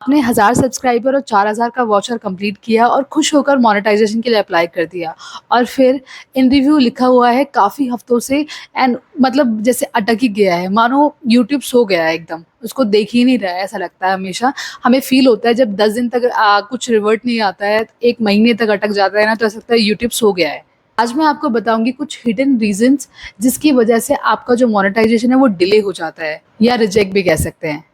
आपने 1000 सब्सक्राइबर और 4000 का वाचर कंप्लीट किया और खुश होकर मोनेटाइजेशन के लिए अप्लाई कर दिया और फिर इन रिव्यू लिखा हुआ है काफ़ी हफ्तों से एंड मतलब जैसे अटक ही गया है, मानो यूट्यूब सो गया है एकदम, उसको देख ही नहीं रहा है ऐसा लगता है हमेशा। हमें फ़ील होता है जब 10 दिन तक कुछ रिवर्ट नहीं आता है, 1 महीने तक अटक जाता है ना, तो ऐसा लगता है यूट्यूब सो गया है। आज मैं आपको बताऊँगी कुछ हिडन रीज़न्स जिसकी वजह से आपका जो मोनेटाइजेशन है वो डिले हो जाता है या रिजेक्ट भी कह सकते हैं।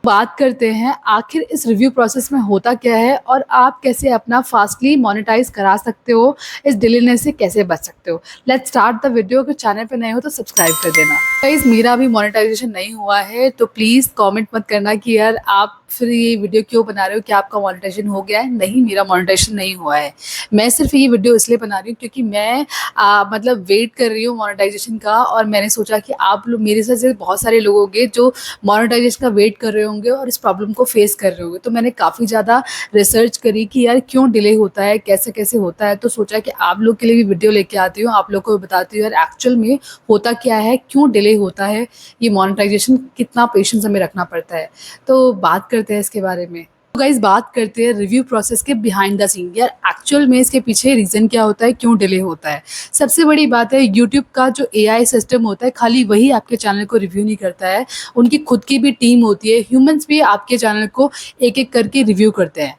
बात करते हैं आखिर इस रिव्यू प्रोसेस में होता क्या है और आप कैसे अपना फास्टली मोनेटाइज करा सकते हो, इस डिलेनेस से कैसे बच सकते हो। Let's start the video. अगर चैनल पे नए हो तो सब्सक्राइब कर देना। गाइस, मेरा अभी मोनेटाइजेशन नहीं हुआ है तो प्लीज़ कमेंट मत करना कि यार आप फिर ये वीडियो क्यों बना रहे हो, क्या आपका मोनेटाइजेशन हो गया है। नहीं, मेरा मोनेटाइजेशन नहीं हुआ है। मैं सिर्फ ये वीडियो इसलिए बना रही हूँ क्योंकि मैं मतलब वेट कर रही हूँ मोनेटाइजेशन का, और मैंने सोचा कि आप लोग मेरे साथ बहुत सारे लोग होंगे जो मोनेटाइजेशन का वेट कर रहे होंगे और इस प्रॉब्लम को फेस कर रहे होंगे। तो मैंने काफ़ी ज़्यादा रिसर्च करी कि यार क्यों डिले होता है, कैसे-कैसे होता है। तो सोचा कि आप लोग के लिए भी वीडियो लेके आती हूँ, आप लोग को बताती हूँ यार एक्चुअल में होता क्या है, क्यों डिले होता है, ये मोनेटाइजेशन कितना पेशेंस हमें रखना पड़ता है। तो बात करते हैं इसके बारे में। तो गाइस, बात करते हैं रिव्यू प्रोसेस के बिहाइंड द सीन। यार एक्चुअल में इसके पीछे रीज़न क्या होता है, क्यों डिले होता है। सबसे बड़ी बात है, यूट्यूब का जो एआई सिस्टम होता है खाली वही आपके चैनल को रिव्यू नहीं करता है, उनकी खुद की भी टीम होती है, ह्यूमंस भी आपके चैनल को एक-एक करके रिव्यू करते हैं।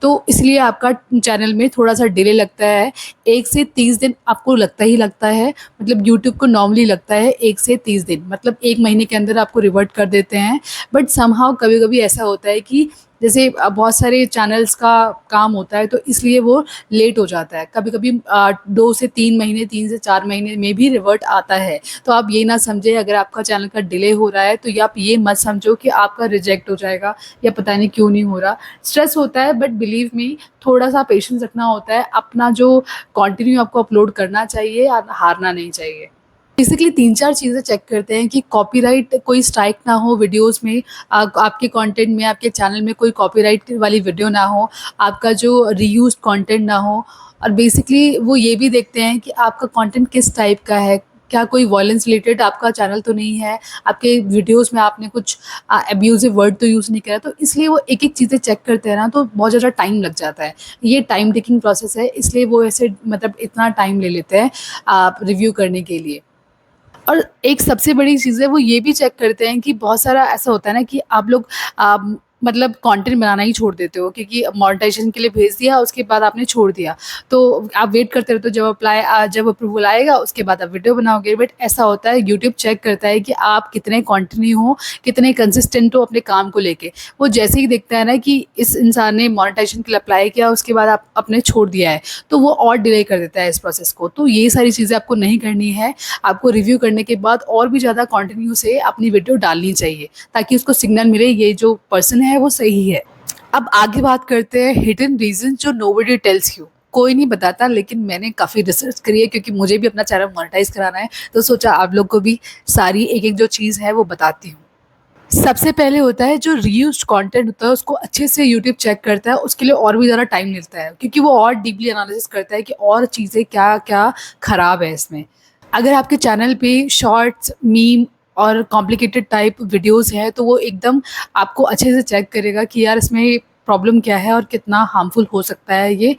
तो इसलिए आपका चैनल में थोड़ा-सा डिले लगता है। 1 से 30 दिन आपको लगता ही लगता है, मतलब यूट्यूब को नॉर्मली लगता है 1 से 30 दिन, मतलब 1 महीने के अंदर आपको रिवर्ट कर देते हैं। बट समहाउ कभी-कभी ऐसा होता है कि जैसे बहुत सारे चैनल्स का काम होता है तो इसलिए वो लेट हो जाता है। कभी-कभी 2 से 3 महीने, 3 से 4 महीने में भी रिवर्ट आता है। तो आप ये ना समझें अगर आपका चैनल का डिले हो रहा है तो ये आप ये मत समझो कि आपका रिजेक्ट हो जाएगा या पता नहीं क्यों नहीं हो रहा। स्ट्रेस होता है बट बिलीव मी, थोड़ा-सा पेशेंस रखना होता है। अपना जो कंटिन्यू आपको अपलोड करना चाहिए और हारना नहीं चाहिए। बेसिकली 3-4 चीज़ें चेक करते हैं कि कॉपीराइट कोई स्ट्राइक ना हो वीडियोज़ में, आपके कंटेंट में, आपके चैनल में कोई कॉपीराइट वाली वीडियो ना हो, आपका जो रीयूज़्ड कंटेंट ना हो, और बेसिकली वो ये भी देखते हैं कि आपका कंटेंट किस टाइप का है। क्या कोई वॉयलेंस रिलेटेड आपका चैनल तो नहीं है, आपके वीडियोज़ में आपने कुछ अब्यूज़िव वर्ड तो यूज़ नहीं करा। तो इसलिए वो एक-एक चीज़ें चेक करते हैं ना, तो बहुत ज़्यादा टाइम लग जाता है। ये टाइम टेकिंग प्रोसेस है, इसलिए वो ऐसे मतलब इतना टाइम ले लेते हैं रिव्यू करने के लिए। और एक सबसे बड़ी चीज़ है वो ये भी चेक करते हैं कि बहुत सारा ऐसा होता है ना कि आप लोग मतलब कंटेंट बनाना ही छोड़ देते हो क्योंकि मोनेटाइजेशन के लिए भेज दिया, उसके बाद आपने छोड़ दिया। तो आप वेट करते रहते हो जब अप्रूवल आएगा उसके बाद आप वीडियो बनाओगे। बट ऐसा होता है यूट्यूब चेक करता है कि आप कितने कंटिन्यू हो, कितने कंसिस्टेंट हो अपने काम को लेके। वो जैसे ही देखता है ना कि इस इंसान ने मोनेटाइजेशन के लिए अप्लाई किया, उसके बाद आप आपने छोड़ दिया है, तो वो और डिले कर देता है इस प्रोसेस को। तो ये सारी चीज़ें आपको नहीं करनी है। आपको रिव्यू करने के बाद और भी ज़्यादा कंटिन्यू से अपनी वीडियो डालनी चाहिए ताकि उसको सिग्नल मिले ये जो पर्सन है वो सही है। अब आगे बात करते हैं हिडन रीजन जो नोबडी टेल्स यू। कोई नहीं बताता, लेकिन मैंने काफ़ी रिसर्च करी है क्योंकि मुझे भी अपना चैनल मोनेटाइज कराना है, तो सोचा आप लोग को भी सारी एक-एक जो चीज़ है वो बताती हूँ। सबसे पहले होता है जो रीयूज्ड कंटेंट होता है उसको अच्छे से यूट्यूब चेक करता है, उसके लिए और भी ज़्यादा टाइम लेता है क्योंकि वो और डीपली एनालिसिस करता है कि और चीज़ें क्या-क्या खराब है इसमें। अगर आपके चैनल पे शॉर्ट्स, मीम और कॉम्प्लिकेटेड टाइप वीडियोज़ हैं तो वो एकदम आपको अच्छे से चेक करेगा कि यार इसमें प्रॉब्लम क्या है और कितना हार्मफुल हो सकता है ये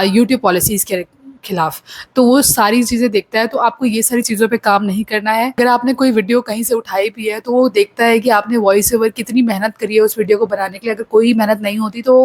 यूट्यूब पॉलिसीज़ के खिलाफ। तो वो सारी चीज़ें देखता है, तो आपको ये सारी चीज़ों पे काम नहीं करना है। अगर आपने कोई वीडियो कहीं से उठाई भी है तो वो देखता है कि आपने वॉइस ओवर कितनी मेहनत करी है उस वीडियो को बनाने के लिए। अगर कोई मेहनत नहीं होती तो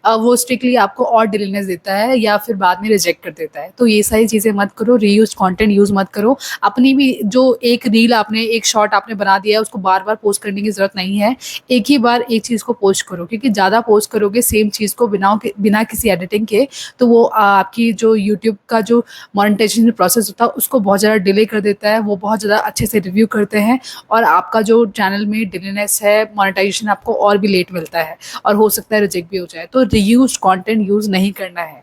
वो स्ट्रिक्टली आपको और डिलेनेस देता है या फिर बाद में रिजेक्ट कर देता है। तो ये सारी चीज़ें मत करो, रीयूज़्ड कंटेंट यूज़ मत करो। अपनी भी जो एक रील आपने, एक शॉर्ट आपने बना दिया है उसको बार-बार पोस्ट करने की ज़रूरत नहीं है। एक ही बार एक चीज़ को पोस्ट करो, क्योंकि ज़्यादा पोस्ट करोगे सेम चीज़ को बिना किसी एडिटिंग के, तो वो आपकी जो यूट्यूब का जो मोनेटाइजेशन प्रोसेस होता है उसको बहुत ज़्यादा डिले कर देता है। वो बहुत ज़्यादा अच्छे से रिव्यू करते हैं और आपका जो चैनल में डिलेनेस है, मोनेटाइजेशन आपको और भी लेट मिलता है और हो सकता है रिजेक्ट भी हो जाए। तो रीयूज्ड कंटेंट यूज़ नहीं करना है।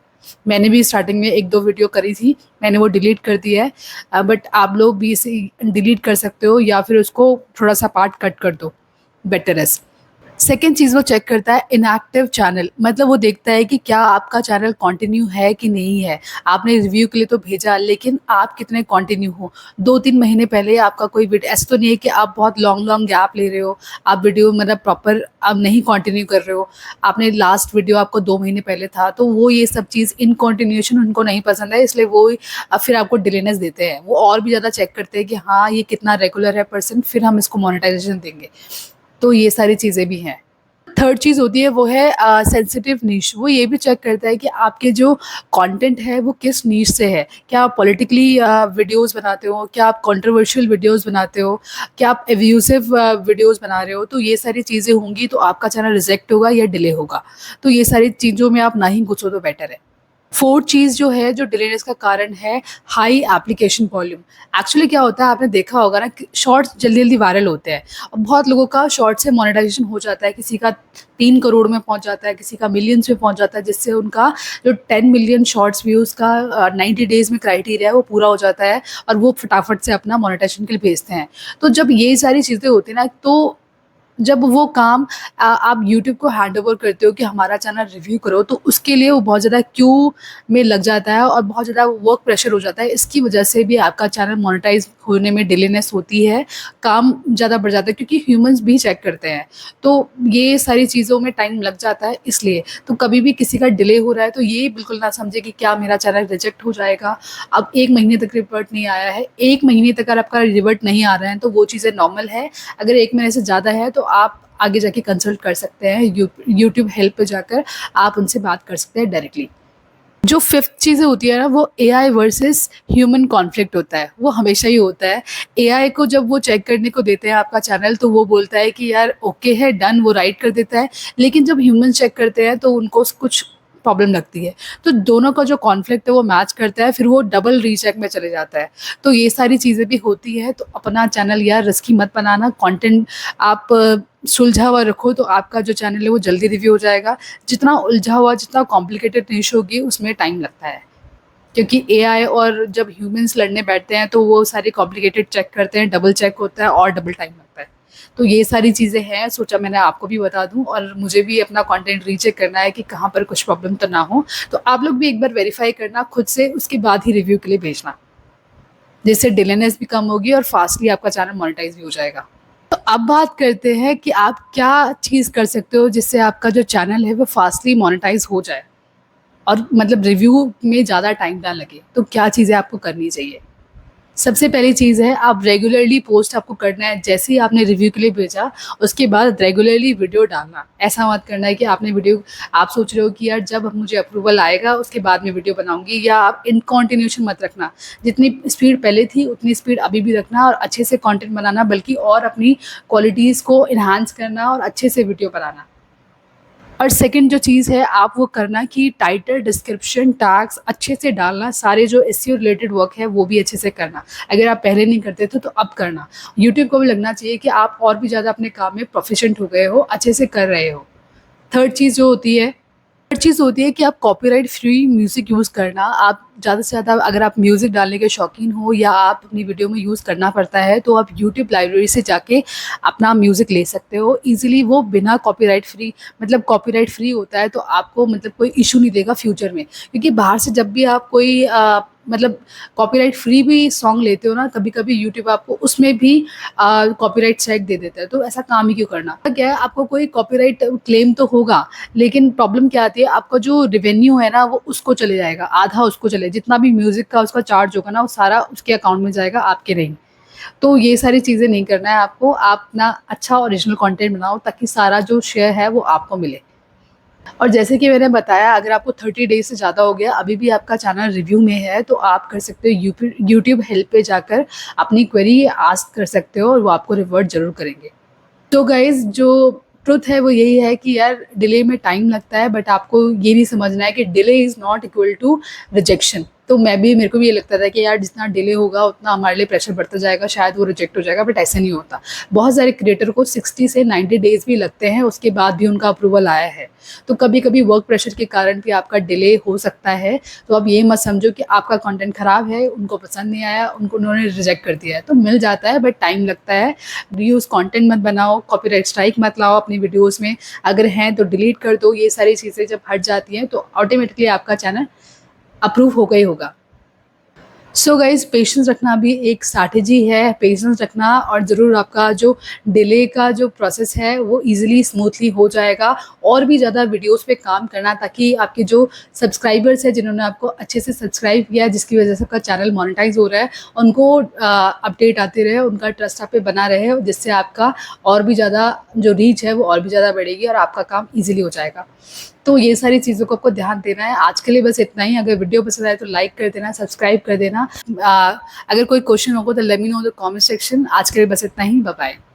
मैंने भी स्टार्टिंग में 1-2 वीडियो करी थी, मैंने वो डिलीट कर दिया है। बट आप लोग भी इसे डिलीट कर सकते हो या फिर उसको थोड़ा-सा पार्ट कट कर दो, बेटर है। सेकंड चीज़ वो चेक करता है इनएक्टिव चैनल, मतलब वो देखता है कि क्या आपका चैनल कंटिन्यू है कि नहीं है। आपने रिव्यू के लिए तो भेजा, लेकिन आप कितने कंटिन्यू हो। 2-3 महीने पहले आपका कोई ऐसा तो नहीं है कि आप बहुत लॉन्ग गैप ले रहे हो, आप वीडियो मतलब प्रॉपर आप नहीं कंटिन्यू कर रहे हो। आपने लास्ट वीडियो आपको 2 महीने पहले था, तो वो ये सब चीज़ इन कंटिन्यूएशन उनको नहीं पसंद है, इसलिए वो फिर आपको डिलेनेस देते हैं। वो और भी ज़्यादा चेक करते हैं कि हाँ, ये कितना रेगुलर है पर्सन, फिर हम इसको मोनेटाइज़ेशन देंगे। तो ये सारी चीज़ें भी हैं। थर्ड चीज़ होती है वो है सेंसिटिव नीश। वो ये भी चेक करता है कि आपके जो कंटेंट है वो किस नीश से है। क्या आप पॉलिटिकली वीडियोज़ बनाते हो? क्या आप कंट्रोवर्शियल वीडियोज़ बनाते हो? क्या आप एब्यूसिव वीडियोज़ बना रहे हो? तो ये सारी चीज़ें होंगी तो आपका चैनल रिजेक्ट होगा या डिले होगा। तो ये सारी चीज़ों में आप ना ही घुसो तो बेटर है। फोर्थ चीज़ जो है, जो डिलेनेस का कारण है, हाई एप्लीकेशन वॉल्यूम। एक्चुअली क्या होता है, आपने देखा होगा ना कि शॉर्ट्स जल्दी-जल्दी वायरल होते हैं और बहुत लोगों का शॉर्ट से मोनेटाइजेशन हो जाता है। किसी का 3 करोड़ में पहुँच जाता है, किसी का मिलियंस में पहुँच जाता है, जिससे उनका जो 10 मिलियन शॉर्ट्स व्यूज़ का 90 डेज़ में क्राइटेरिया है वो पूरा हो जाता है और वो फटाफट से अपना मोनेटाइजेशन के लिए भेजते हैं। तो जब ये सारी चीज़ें होती हैं ना, तो जब वो काम आप यूट्यूब को हैंडओवर करते हो कि हमारा चैनल रिव्यू करो, तो उसके लिए वो बहुत ज़्यादा क्यू में लग जाता है और बहुत ज़्यादा वर्क प्रेशर हो जाता है। इसकी वजह से भी आपका चैनल मोनेटाइज़ होने में डिलेनेस होती है, काम ज़्यादा बढ़ जाता है क्योंकि ह्यूमन्स भी चेक करते हैं। तो ये सारी चीज़ों में टाइम लग जाता है इसलिए। तो कभी भी किसी का डिले हो रहा है तो ये बिल्कुल ना समझे कि क्या मेरा चैनल रिजेक्ट हो जाएगा। अब 1 महीने तक रिवर्ट नहीं आया है, 1 महीने तक अगर आपका रिवर्ट नहीं आ रहा है तो वो चीज़ें नॉर्मल है। अगर 1 महीने से ज़्यादा है तो आप आगे जाके कंसल्ट कर सकते हैं, यूट्यूब हेल्प पे जाकर आप उनसे बात कर सकते हैं डायरेक्टली। जो फिफ्थ चीज़ें होती है ना, वो एआई वर्सेस ह्यूमन कॉन्फ्लिक्ट होता है, वो हमेशा ही होता है। एआई को जब वो चेक करने को देते हैं आपका चैनल, तो वो बोलता है कि यार ओके है, डन, वो राइट कर देता है। लेकिन जब ह्यूमन चेक करते हैं तो उनको कुछ प्रॉब्लम लगती है, तो दोनों का जो कॉन्फ्लिक्ट है वो मैच करता है, फिर वो डबल रीचेक में चले जाता है। तो ये सारी चीज़ें भी होती है, तो अपना चैनल यार रिस्की मत बनाना। कंटेंट आप सुलझा हुआ रखो तो आपका जो चैनल है वो जल्दी रिव्यू हो जाएगा। जितना उलझा हुआ, जितना कॉम्प्लिकेटेड निश होगी, उसमें टाइम लगता है। क्योंकि एआई और जब ह्यूमन्स लड़ने बैठते हैं तो वो सारे कॉम्प्लिकेटेड चेक करते हैं, डबल चेक होता है और डबल टाइम लगता है। तो ये सारी चीज़ें हैं, सोचा मैंने आपको भी बता दूँ और मुझे भी अपना कंटेंट रीचेक करना है कि कहाँ पर कुछ प्रॉब्लम तो ना हो। तो आप लोग भी एक बार वेरीफाई करना खुद से, उसके बाद ही रिव्यू के लिए भेजना। जिससे डिलेनेस भी कम होगी और फास्टली आपका चैनल मोनेटाइज भी हो जाएगा। तो अब बात करते हैं कि आप क्या चीज़ कर सकते हो जिससे आपका जो चैनल है वो फास्टली मोनेटाइज हो जाए और मतलब रिव्यू में ज़्यादा टाइम ना लगे। तो क्या चीज़ें आपको करनी चाहिए? सबसे पहली चीज़ है, आप रेगुलरली पोस्ट आपको करना है। जैसे ही आपने रिव्यू के लिए भेजा, उसके बाद रेगुलरली वीडियो डालना। ऐसा मत करना है कि आपने वीडियो, आप सोच रहे हो कि यार जब मुझे अप्रूवल आएगा उसके बाद मैं वीडियो बनाऊँगी, या आप इन कंटिन्यूएशन मत रखना। जितनी स्पीड पहले थी उतनी स्पीड अभी भी रखना और अच्छे से कंटेंट बनाना, बल्कि और अपनी क्वालिटीज़ को एनहांस करना और अच्छे से वीडियो बनाना। और सेकंड जो चीज़ है, आप वो करना कि टाइटल, डिस्क्रिप्शन, टैग्स अच्छे से डालना। सारे जो एसईओ रिलेटेड वर्क है वो भी अच्छे से करना। अगर आप पहले नहीं करते थे तो अब करना। यूट्यूब को भी लगना चाहिए कि आप और भी ज़्यादा अपने काम में प्रोफिशिएंट हो गए हो, अच्छे से कर रहे हो। थर्ड चीज़ जो होती है, हर चीज़ होती है कि आप कॉपीराइट फ्री म्यूज़िक यूज़ करना। आप ज़्यादा से ज़्यादा, अगर आप म्यूज़िक डालने के शौकीन हो या आप अपनी वीडियो में यूज़ करना पड़ता है, तो आप यूट्यूब लाइब्रेरी से जाके अपना म्यूज़िक ले सकते हो ईज़िली। वो बिना कॉपीराइट फ्री, मतलब कॉपीराइट फ्री होता है तो आपको मतलब कोई इश्यू नहीं देगा फ्यूचर में। क्योंकि बाहर से जब भी आप कोई मतलब कॉपीराइट फ्री भी सॉन्ग लेते हो ना, कभी-कभी यूट्यूब आपको उसमें भी कॉपीराइट स्ट्राइक दे देता है। तो ऐसा काम ही क्यों करना? क्या है, आपको कोई कॉपीराइट क्लेम तो होगा, लेकिन प्रॉब्लम क्या आती है, आपका जो रेवेन्यू है ना वो उसको चले जाएगा, आधा उसको चले, जितना भी म्यूज़िक का उसका चार्ज होगा ना वो सारा उसके अकाउंट में जाएगा, आपके नहीं। तो ये सारी चीज़ें नहीं करना है आपको। आप अपना अच्छा ओरिजिनल कंटेंट बनाओ ताकि सारा जो शेयर है वो आपको मिले। और जैसे कि मैंने बताया, अगर आपको 30 डेज़ से ज़्यादा हो गया, अभी भी आपका चैनल रिव्यू में है, तो आप कर सकते हो यूट्यूब हेल्प पे जाकर अपनी क्वेरी आस्क कर सकते हो और वो आपको रिवर्ट ज़रूर करेंगे। तो गाइज़, जो ट्रुथ है वो यही है कि यार डिले में टाइम लगता है, बट आपको ये नहीं समझना है कि delay is not equal to rejection. तो मेरे को भी ये लगता था कि यार जितना डिले होगा उतना हमारे लिए प्रेशर बढ़ता जाएगा, शायद वो रिजेक्ट हो जाएगा, बट ऐसे नहीं होता। बहुत सारे क्रिएटर को 60 से 90 डेज़ भी लगते हैं, उसके बाद भी उनका अप्रूवल आया है। तो कभी-कभी वर्क प्रेशर के कारण भी आपका डिले हो सकता है, तो आप ये मत समझो कि आपका कंटेंट खराब है, उनको पसंद नहीं आया, उन्होंने रिजेक्ट कर दिया है। तो मिल जाता है बट टाइम लगता है। रीयूज़ कंटेंट मत बनाओ, कॉपीराइट स्ट्राइक मत लाओ अपनी वीडियोज़ में, अगर हैं तो डिलीट कर दो। ये सारी चीज़ें जब हट जाती हैं तो ऑटोमेटिकली आपका चैनल अप्रूव होगा ही होगा। सो गाइज़, पेशेंस रखना भी एक स्ट्रैटेजी है, पेशेंस रखना, और ज़रूर आपका जो डिले का जो प्रोसेस है वो ईज़िली स्मूथली हो जाएगा। और भी ज़्यादा वीडियोज़ पे काम करना, ताकि आपके जो सब्सक्राइबर्स हैं जिन्होंने आपको अच्छे से सब्सक्राइब किया है, जिसकी वजह से आपका चैनल मोनेटाइज़ हो रहा है, उनको अपडेट आते रहे, उनका ट्रस्ट आप पे बना रहे, जिससे आपका और भी ज़्यादा जो रीच है वो और भी ज़्यादा बढ़ेगी और आपका काम ईज़िली हो जाएगा। तो ये सारी चीज़ों को आपको ध्यान देना है। आज के लिए बस इतना ही। अगर वीडियो पसंद आए तो लाइक कर देना, सब्सक्राइब कर देना। अगर कोई क्वेश्चन होगा तो let me know in the comment section. आज के लिए बस इतना ही। Bye bye.